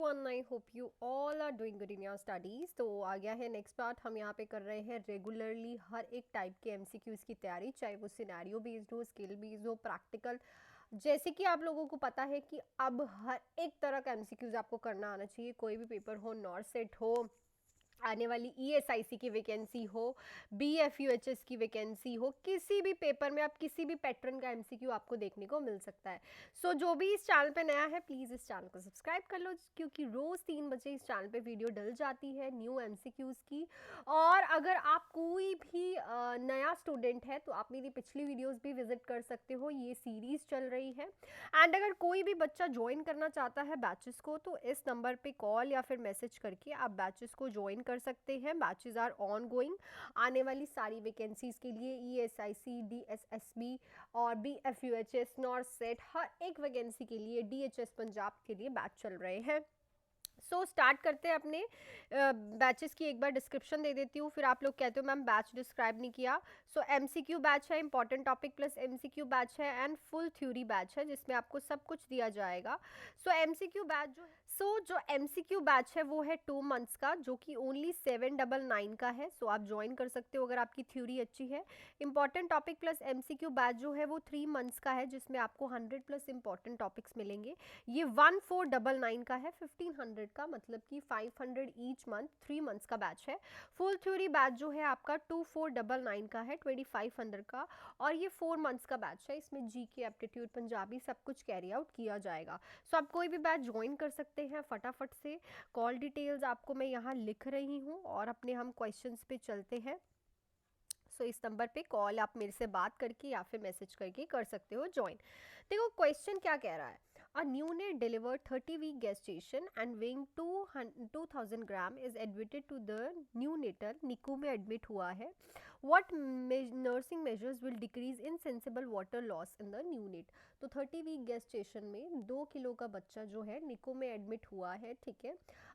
Everyone, I hope you all are doing good in your studies. तो आ गया है नेक्स्ट पार्ट। हम यहाँ पे कर रहे हैं रेगुलरली हर एक टाइप के एमसीक्यूज़ की तैयारी, चाहे वो सिनेरियो बेस्ड हो, स्किल बेस्ड हो, प्रैक्टिकल। जैसे कि आप लोगों को पता है कि अब हर एक तरह का एमसीक्यूज़ आपको करना आना चाहिए, कोई भी पेपर हो, नॉर्थ सेट हो, आने वाली ईएसआईसी की वैकेंसी हो, बीएफयूएचएस की वैकेंसी हो, किसी भी पेपर में आप किसी भी पैटर्न का एमसीक्यू आपको देखने को मिल सकता है। सो जो भी इस चैनल पे नया है प्लीज़ इस चैनल को सब्सक्राइब कर लो, क्योंकि रोज़ 3 बजे इस चैनल पे वीडियो डल जाती है न्यू एमसीक्यूज़ की। और अगर आप कोई भी नया स्टूडेंट है तो आप मेरी पिछली वीडियोज़ भी विजिट कर सकते हो, ये सीरीज़ चल रही है। एंड अगर कोई भी बच्चा ज्वाइन करना चाहता है बैचेस को, तो इस नंबर पे कॉल या फिर मैसेज करके आप बैचेस को ज्वाइन कर सकते हैं। Batches are ongoing. आने वाली सारी वैकेंसीज के लिए ईएसआईसी, डीएसएसबी और बीएफयूएचएस, नॉर्थ सेट, हर एक वैकेंसी के लिए, डीएचएस पंजाब के लिए बैच चल रहे हैं। स्टार्ट करते हैं अपने बैचेस की। एक बार डिस्क्रिप्शन दे देती हूँ, फिर आप लोग कहते हो मैम बैच डिस्क्राइब नहीं किया। एमसीक्यू बैच है, important topic plus MCQ batch है, एंड फुल थ्योरी बैच है जिसमें आपको सब कुछ दिया जाएगा। एमसीक्यू बैच जो एमसीक्यू बैच है वो है 2 मंथ्स का, जो कि ओनली 799 का है। आप ज्वाइन कर सकते हो अगर आपकी थ्योरी अच्छी है। Important topic plus MCQ batch जो है वो 3 मंथ्स का है, जिसमें आपको 100 प्लस इंपॉर्टेंट टॉपिक्स मिलेंगे। ये 1499 का है, 1500 का, मतलब कि 500 ईच मंथ, 3 मंथ्स का बैच है। फुल थ्योरी बैच जो है आपका 2499 का है, 2500 का, और ये 4 मंथ्स का बैच है। इसमें जीके, एप्टीट्यूड, पंजाबी सब कुछ कैरी आउट किया जाएगा। आप कोई भी बैच ज्वाइन कर सकते हैं फटाफट से। कॉल डिटेल्स आपको मैं यहाँ लिख रही हूँ और अपने हम क्वेश्चंस पे चलते हैं। इस नंबर पे कॉल आप मेरे से बात करके या फिर मैसेज करके कर सकते हो ज्वाइन। देखो क्वेश्चन क्या कह रहा है। A neonate delivered 30-week gestation and weighing 2000 gram is admitted to the neonatal NICU में admit हुआ है. What nursing measures will decrease insensible water loss in the neonate? तो 30 वीक गेस्टेशन में 2 किलो का बच्चा जो है निको में एडमिट हुआ है, ठीक है।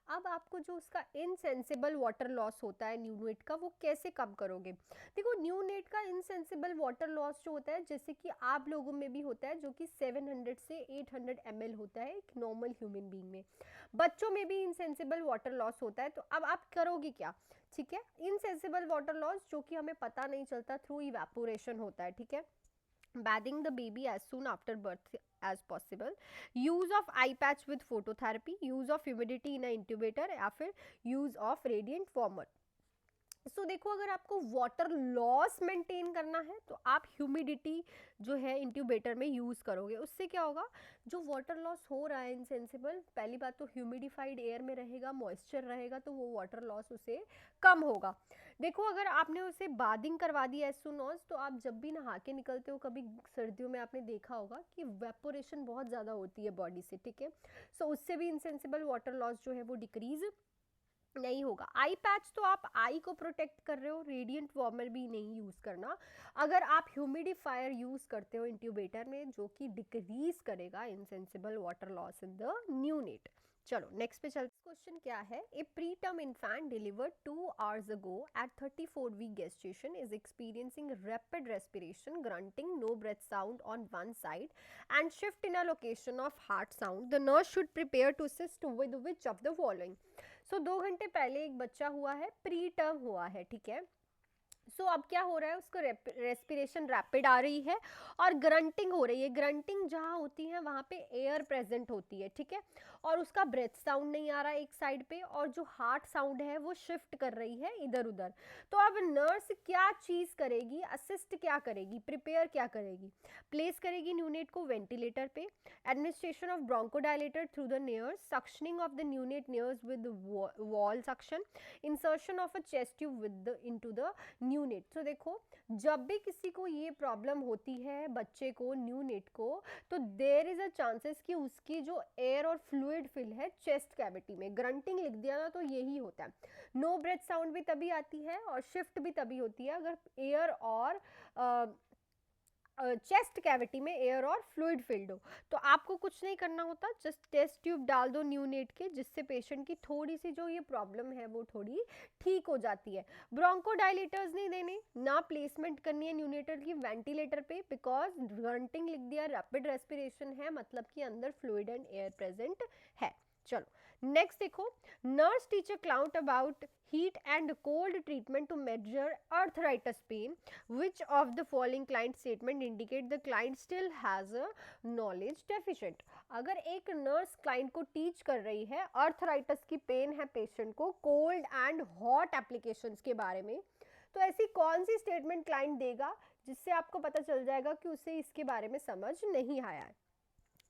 अब आपको जो उसका इनसेंसिबल वाटर लॉस होता है न्यूनेट का, वो कैसे कम करोगे। देखो न्यूनेट का इनसेंसिबल वाटर लॉस जो होता है, जैसे कि आप लोगों में भी होता है, जो कि 700 से 800 ml होता है एक नॉर्मल ह्यूमन बीइंग में, बच्चों में भी इनसेंसिबल वाटर लॉस होता है। तो अब आप करोगे क्या, ठीक है। इनसेंसिबल वाटर लॉस जो कि हमें पता नहीं चलता, थ्रू इवेपोरेशन होता है, ठीक है। bathing the baby as soon after birth as possible, use of eye patch with phototherapy, use of humidity in a intubator, या फिर use of radiant warmer। देखो अगर आपको वाटर लॉस मेंटेन करना है तो आप ह्यूमिडिटी जो है इंट्यूबेटर में यूज़ करोगे। उससे क्या होगा, जो वाटर लॉस हो रहा है इनसेंसिबल, पहली बात तो ह्यूमिडिफाइड एयर में रहेगा, मॉइस्चर रहेगा, तो वो वाटर लॉस उसे कम होगा। देखो अगर आपने उसे बादिंग करवा दी एज सून एज, तो आप जब भी नहा के निकलते हो, कभी सर्दियों में आपने देखा होगा कि वेपोरेशन बहुत ज़्यादा होती है बॉडी से, ठीक है। उससे भी इनसेंसिबल वाटर लॉस जो है वो डिक्रीज नहीं होगा। आई पैच तो आप आई को प्रोटेक्ट कर रहे हो, रेडिएंट वार्मर भी नहीं यूज करना। अगर आप ह्यूमिडिफायर यूज करते हो इंट्यूबेटर में, जो कि डिक्रीज करेगा insensible water loss in the neonate. चलो नेक्स्ट पे चलते। क्वेश्चन क्या है। A preterm infant delivered 2 hours ago at 34-week gestation is experiencing rapid respiration, grunting, no breath sound on one side and shift in a location of heart sound. The nurse should prepare to assist with which of the following? 2 घंटे पहले एक बच्चा हुआ है, pre term हुआ है, ठीक है। अब क्या हो रहा है, उसको रेस्पिरेशन रैपिड आ रही है और ग्रंटिंग हो रही है। ग्रंटिंग जहाँ होती है वहाँ पे एयर प्रेजेंट होती है, ठीक है। और उसका ब्रेथ साउंड नहीं आ रहा है एक साइड पे, और जो हार्ट साउंड है वो शिफ्ट कर रही है इधर उधर। तो अब नर्स क्या चीज़ करेगी, असिस्ट क्या करेगी, प्रिपेयर क्या करेगी। प्लेस करेगी न्यूनेट को वेंटिलेटर पे, administration of bronchodilator through the नेयर्स, suctioning of the neonate नेयर्स with wall suction, insertion of a chest tube with into the neonate. तो देखो जब भी किसी को ये प्रॉब्लम होती है, बच्चे को, न्यूनेट को, तो देयर इज अ चांसेस कि उसकी जो एयर और फ्लूइड फिल है चेस्ट कैविटी में। ग्रंटिंग लिख दिया ना तो यही होता है। नो ब्रेथ साउंड भी तभी आती है और शिफ्ट भी तभी होती है अगर एयर और चेस्ट कैविटी में एयर और फ्लूइड फिल्ड हो। तो आपको कुछ नहीं करना होता, जस्ट टेस्ट ट्यूब डाल दो न्यूनेट के, जिससे पेशेंट की थोड़ी सी जो ये प्रॉब्लम है वो थोड़ी ठीक हो जाती है। ब्रोंकोडायलेटर्स नहीं देने, ना प्लेसमेंट करनी है न्यूनेटर की वेंटिलेटर पे, बिकॉज ग्रंटिंग लिख दिया, रैपिड रेस्पिरेशन है, मतलब कि अंदर फ्लूइड एंड एयर प्रेजेंट है। चलो नेक्स्ट देखो, nurse teacher client about heat and cold treatment to measure arthritis pain. Which of the following client statement indicate the client still has a knowledge deficient? अगर एक nurse client को teach कर रही है, arthritis की pen है patient को, cold and hot applications के बारे में, तो ऐसी कौन सी स्टेटमेंट क्लाइंट देगा जिससे आपको पता चल जाएगा कि उसे इसके बारे में समझ नहीं आया है?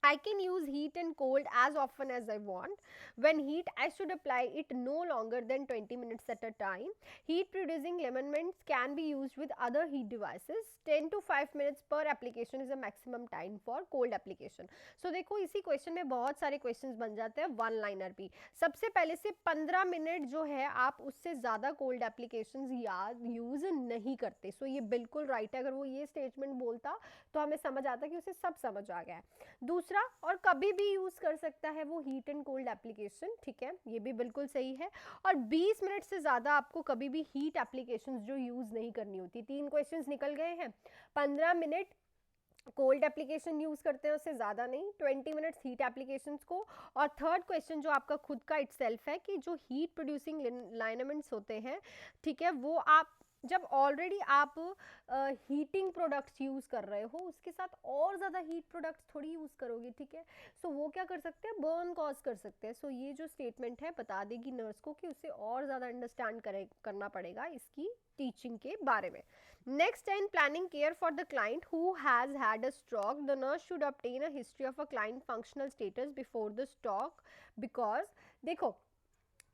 I can use heat and cold as often as I want. When heat, I should apply it no longer than 20 minutes at a time. Heat producing elements can be used with other heat devices. 10 to 5 minutes per application is a maximum time for cold application. So देखो इसी question में बहुत सारे questions बन जाते हैं one liner भी. सबसे पहले से 15 मिनट जो है आप उससे ज़्यादा कोल्ड एप्लीकेशंस याद यूज़ नहीं करते. सो ये बिल्कुल राइट है. अगर वो ये स्टेटमेंट बोलता तो हमें समझ आता कि उसे सब समझ आ गया है. दूसरा, और कभी भी यूज कर सकता है वो हीट एंड कोल्ड एप्लीकेशन, ठीक है, ये भी बिल्कुल सही है. और 20 मिनट से ज्यादा आपको कभी भी हीट एप्लीकेशंस जो यूज नहीं करनी होती. 3 क्वेश्चंस निकल गए हैं. 15 मिनट कोल्ड एप्लीकेशन यूज करते हैं, उससे ज्यादा नहीं. 20 मिनट्स हीट एप्लीकेशंस को. और थर्ड क्वेश्चन जो आपका खुद का इटसेल्फ है कि जो हीट प्रोड्यूसिंग लाइनामेंट्स होते हैं, ठीक है, वो आप जब ऑलरेडी आप हीटिंग प्रोडक्ट्स यूज़ कर रहे हो उसके साथ और ज़्यादा हीट प्रोडक्ट्स थोड़ी यूज़ करोगे, ठीक है. सो वो क्या कर सकते हैं, बर्न कॉज कर सकते हैं. सो ये जो स्टेटमेंट है बता देगी नर्स को कि उसे और ज़्यादा अंडरस्टैंड करना पड़ेगा इसकी टीचिंग के बारे में. Next, in planning care for the client who has had a stroke, the nurse should obtain a history of a client functional status before the stroke. Because देखो,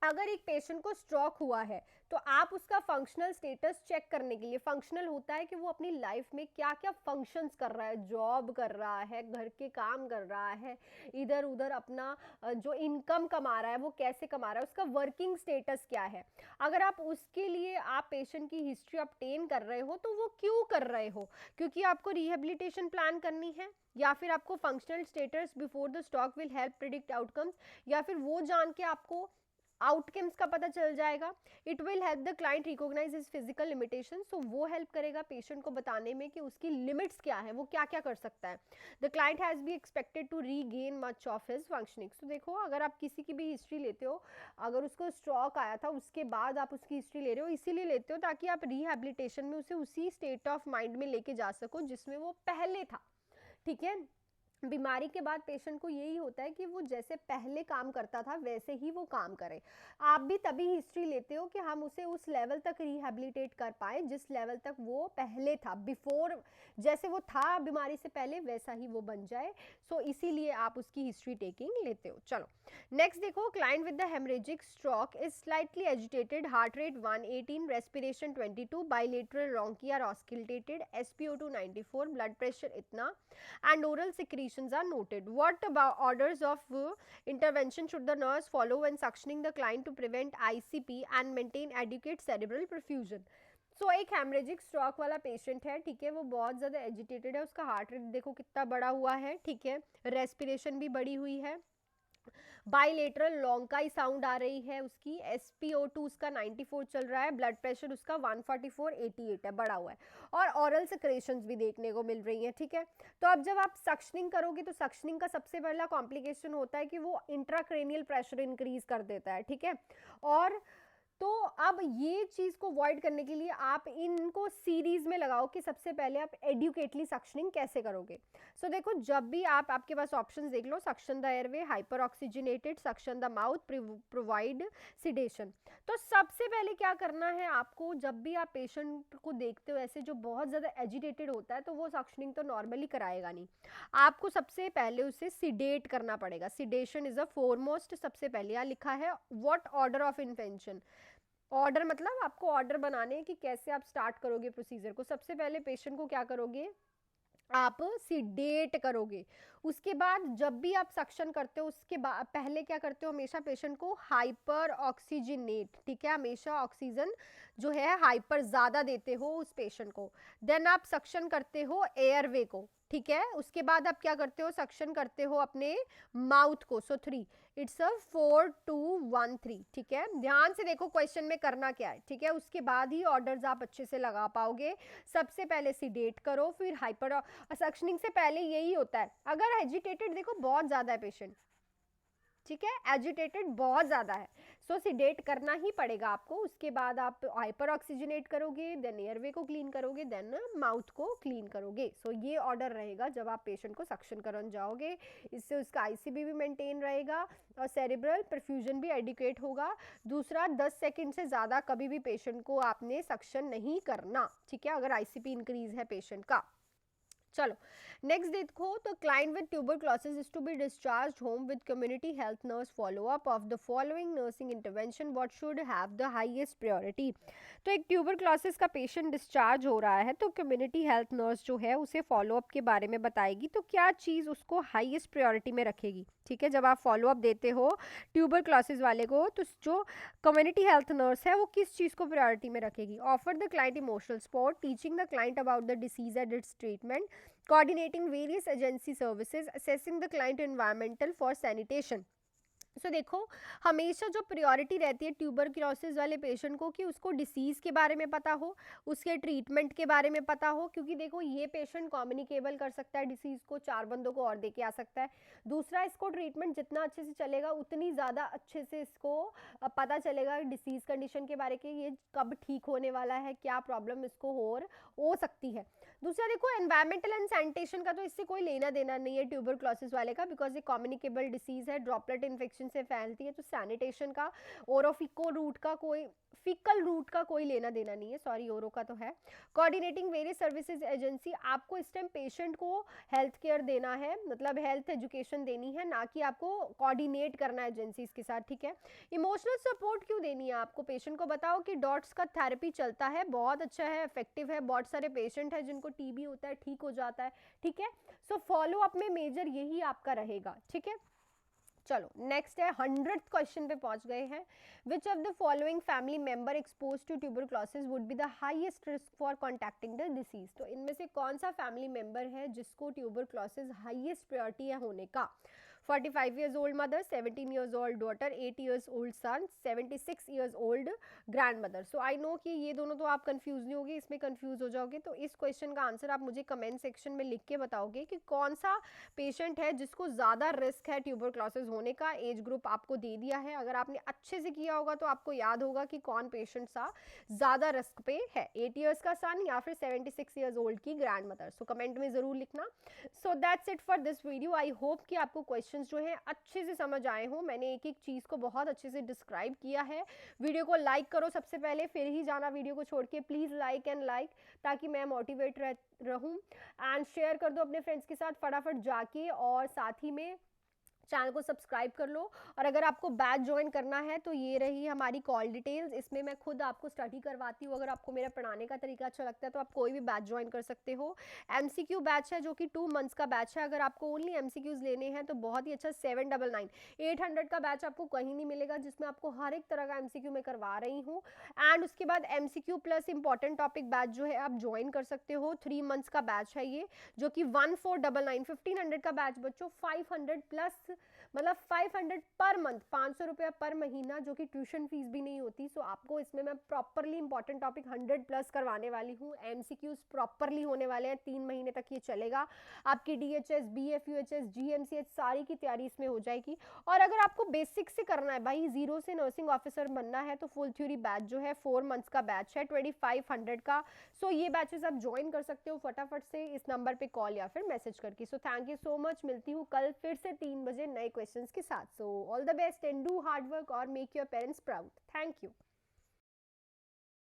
अगर एक पेशेंट को स्ट्रोक हुआ है तो आप उसका फंक्शनल स्टेटस चेक करने के लिए, फंक्शनल होता है कि वो अपनी लाइफ में क्या क्या फंक्शंस कर रहा है, जॉब कर रहा है, घर के काम कर रहा है, इधर उधर अपना जो इनकम कमा रहा है वो कैसे कमा रहा है, उसका वर्किंग स्टेटस क्या है. अगर आप उसके लिए आप पेशेंट की हिस्ट्री ऑब्टेन कर रहे हो तो वो क्यों कर रहे हो? क्योंकि आपको रिहेबिलिटेशन प्लान करनी है, या फिर आपको functional status before the stroke will help predict outcomes, या फिर वो जान के आपको आउटकम्स का पता चल जाएगा. It will help the client recognise his physical limitation. So वो हेल्प करेगा पेशेंट को बताने में कि उसकी लिमिट्स क्या है, वो क्या क्या कर सकता है. The client has be expected to regain much of his functioning. So देखो, अगर आप किसी की भी हिस्ट्री लेते हो, अगर उसको स्ट्रोक आया था उसके बाद आप उसकी हिस्ट्री ले रहे हो, इसीलिए लेते हो ताकि आप रिहेबिलिटेशन में उसे उसी स्टेट ऑफ माइंड में लेके जा सको जिसमें वो पहले था, ठीक है. बीमारी के बाद पेशेंट को यही होता है कि वो जैसे पहले काम करता था वैसे ही वो काम करे. आप भी तभी हिस्ट्री लेते हो कि हम उसे उस लेवल तक रिहेबिलिटेट कर पाए जिस लेवल तक वो पहले था, बिफोर जैसे वो था बीमारी से पहले वैसा ही वो बन जाए. सो इसीलिए आप उसकी हिस्ट्री टेकिंग लेते हो. चलो नेक्स्ट देखो, client with the haemorrhagic stroke is slightly agitated, heart rate 118, respiration 22, bilateral rhonchi are auscultated, SpO2 94, blood pressure इतना, and oral secretions are noted. What about orders of intervention should the nurse follow when suctioning the client to prevent ICP and maintain adequate cerebral perfusion? सो एक haemorrhagic stroke वाला patient है, ठीक है, वो बहुत ज़्यादा agitated है, उसका हार्ट रेट देखो कितना बड़ा हुआ है, ठीक है, रेस्पिरेशन भी बढ़ी हुई है, बाइलेटरल लॉन्काई साउंड आ रही है उसकी, SpO2 उसका 94 चल रहा है, ब्लड प्रेशर उसका 144/88 है, बढ़ा हुआ है, और ऑरल सिक्रेशंस भी देखने को मिल रही हैं, ठीक है. तो अब जब आप सक्शनिंग करोगे तो सक्शनिंग का सबसे पहला कॉम्प्लिकेशन होता है कि वो इंट्राक्रेनियल प्रेशर इंक्रीज कर देता है, ठीक है. और तो अब ये चीज़ को अवॉइड करने के लिए आप इनको सीरीज में लगाओ कि सबसे पहले आप एडुकेटली सक्शनिंग कैसे करोगे. सो देखो, जब भी आपके पास ऑप्शंस देख लो, suction the airway, hyper oxygenated, suction the mouth, provide sedation. तो सबसे पहले क्या करना है आपको, जब भी आप पेशेंट को देखते हो ऐसे जो बहुत ज़्यादा एजिटेटेड होता है तो वो सक्शनिंग तो नॉर्मली कराएगा नहीं, आपको सबसे पहले उसे सिडेट करना पड़ेगा. Sedation is a foremost. सबसे पहले यहाँ लिखा है what order of invention. Order मतलब आपको ऑर्डर बनाने कि कैसे आप स्टार्ट करोगे प्रोसीजर को. सबसे पहले पेशेंट को क्या करोगे, आप सिडेट करोगे. उसके बाद जब भी आप सक्शन करते हो उसके बाद पहले क्या करते हो, हमेशा पेशेंट को हाइपर ऑक्सीजनेट, ठीक है, हमेशा ऑक्सीजन जो है हाइपर ज़्यादा देते हो उस पेशेंट को. देन आप सक्शन करते हो एयरवे को, ठीक है. उसके बाद आप क्या करते हो, सक्शन करते हो अपने माउथ को. सो 3, इट्स अ 4 2 1 3, ठीक है. ध्यान से देखो क्वेश्चन में करना क्या है, ठीक है. उसके बाद ही ऑर्डर्स आप अच्छे से लगा पाओगे. सबसे पहले सिडेट करो, फिर हाइपर. सक्शनिंग से पहले यही होता है, अगर एजिटेटेड देखो बहुत ज़्यादा है पेशेंट, ठीक है, एजिटेटेड बहुत ज़्यादा है, सो सिडेट करना ही पड़ेगा आपको। उसके बाद आप हाइपर ऑक्सीजनेट करोगे, देन एयरवे को क्लीन करोगे, देन माउथ को क्लीन करोगे। सो ये ऑर्डर रहेगा जब आप पेशेंट को सक्शन कराने जाओगे। इससे उसका आईसीबी भी मेंटेन रहेगा और सेरिब्रल परफ्यूजन भी एडिक्वेट होगा। दूसरा, 10 सेकंड से ज़्यादा कभी भी पेशेंट को आपने सक्शन नहीं करना, ठीक है, अगर आईसीपी इंक्रीज है पेशेंट का। चलो नेक्स्ट देखो, तो client with tuberculosis is to be discharge home with community health nurse follow up of the following nursing intervention, what should have the highest priority. तो एक ट्यूबरक्लोसिस का पेशेंट डिस्चार्ज हो रहा है तो कम्युनिटी हेल्थ नर्स जो है उसे फॉलोअप के बारे में बताएगी, तो क्या चीज़ उसको हाईएस्ट प्रायोरिटी में रखेगी। ठीक है, जब आप फॉलोअप देते हो ट्यूबरक्लोसिस वाले को, तो जो कम्युनिटी हेल्थ नर्स है वो किस चीज़ को प्रायोरिटी में रखेगी। Offer the client emotional support, teaching the client about the disease and it's treatment, coordinating various agency services, assessing the client environmental for sanitation। सो देखो, हमेशा जो प्रायोरिटी रहती है ट्यूबरक्लोसिस वाले पेशेंट को कि उसको डिसीज़ के बारे में पता हो, उसके ट्रीटमेंट के बारे में पता हो, क्योंकि देखो ये पेशेंट कम्युनिकेबल कर सकता है डिसीज़ को, 4 बंदों को और दे के आ सकता है। दूसरा, इसको ट्रीटमेंट जितना अच्छे से चलेगा उतनी ज़्यादा अच्छे से इसको पता चलेगा डिसीज़ कंडीशन के बारे के, ये कब ठीक होने वाला है, क्या प्रॉब्लम इसको हो सकती है। दूसरा देखो, एनवायरमेंटल एंड सैनिटेशन का तो इससे कोई लेना देना नहीं है ट्यूबरक्लोसिस वाले का, बिकॉज ये कम्युनिकेबल डिसीज़ है, ड्रॉपलेट इन्फेक्शन से फैलती है, तो सैनिटेशन का ओरोफिको रूट का कोई फिकल रूट का कोई लेना देना नहीं है, सॉरी ओरो का तो है। कोऑर्डिनेटिंग वेरियस सर्विसेज एजेंसी, आपको इस टाइम पेशेंट को हेल्थ केयर देना है, मतलब हेल्थ एजुकेशन देनी है, ना कि आपको कोऑर्डिनेट करना है एजेंसीज के साथ। ठीक है, इमोशनल सपोर्ट क्यों देनी है आपको, पेशेंट को बताओ कि डॉट्स का थेरेपी चलता है, बहुत अच्छा है, इफेक्टिव है, बहुत सारे पेशेंट है जिनको टीबी होता है, ठीक हो जाता है। ठीक है, सो फॉलो अप में मेजर यही आपका रहेगा। ठीक है, चलो नेक्स्ट है 100th क्वेश्चन पे पहुंच गए हैं। Which of the following family member expose to tuberculosis would be the highest risk for contacting the disease. तो इनमें से कौन सा फैमिली मेंबर है जिसको ट्यूबरक्लोसिस हाईएस्ट प्रायोरिटी है होने का। 45 years old mother, 17 years old daughter, 8 years old son, 76 years old grandmother। So I know कि ये दोनों तो आप कंफ्यूज नहीं होगे, इसमें कंफ्यूज हो जाओगे, तो इस क्वेश्चन का आंसर आप मुझे कमेंट सेक्शन में लिख के बताओगे कि कौन सा पेशेंट है जिसको ज़्यादा रिस्क है ट्यूबरक्लोसिस होने का। एज ग्रुप आपको दे दिया है, अगर आपने अच्छे से किया होगा तो आपको याद होगा कि कौन पेशेंट सा ज़्यादा रिस्क पे है, 8 ईयर्स का सन या फिर 76 ईयर्स ओल्ड की ग्रैंड मदर। सो कमेंट में ज़रूर लिखना। So that's it for this video. I hope कि आपको क्वेश्चन जो है अच्छे से समझ आए हो, मैंने एक एक चीज़ को बहुत अच्छे से डिस्क्राइब किया है। वीडियो को लाइक करो सबसे पहले, फिर ही जाना वीडियो को छोड़ के, प्लीज़ लाइक एंड लाइक, ताकि मैं मोटिवेट रहूं। एंड शेयर कर दो अपने फ्रेंड्स के साथ फटाफट जाके, और साथ ही में चैनल को सब्सक्राइब कर लो। और अगर आपको बैच ज्वाइन करना है तो ये रही हमारी कॉल डिटेल्स, इसमें मैं खुद आपको स्टडी करवाती हूँ। अगर आपको मेरा पढ़ाने का तरीका अच्छा लगता है तो आप कोई भी बैच ज्वाइन कर सकते हो। एमसीक्यू बैच है जो कि 2 मंथ्स का बैच है, अगर आपको ओनली एमसीक्यूज लेने हैं तो बहुत ही अच्छा 799 800 का बैच आपको कहीं नहीं मिलेगा, जिसमें आपको हर एक तरह का एमसीक्यू मैं करवा रही हूँ। एंड उसके बाद MCQ plus important topic batch जो है आप ज्वाइन कर सकते हो, 3 मंथ्स का बैच है ये, जो कि 1499 1500 का बैच बच्चों 500 प्लस, मतलब 500 पर मंथ, 500 रुपया पर महीना, जो कि ट्यूशन फीस भी नहीं होती। सो आपको इसमें मैं प्रॉपरली इंपॉर्टेंट टॉपिक 100 प्लस करवाने वाली हूँ। एमसीक्यूज प्रॉपरली होने वाले हैं, 3 महीने तक ये चलेगा। आपकी डीएचएस, बीएफयूएचएस, जीएमसीएच सारी की तैयारी इसमें हो जाएगी। और अगर आपको बेसिक से करना है भाई, जीरो से नर्सिंग ऑफिसर बनना है, तो फुल थ्योरी बैच जो है 4 मंथ्स का बैच है 2500 का। सो ये बैचेस आप ज्वाइन कर सकते हो फटाफट से इस नंबर पे कॉल या फिर मैसेज करके। So thank you so much, मिलती हूँ कल फिर से 3 बजे नए क्वेश्चंस के साथ। So all the best and do hard work और make your parents proud. Thank you.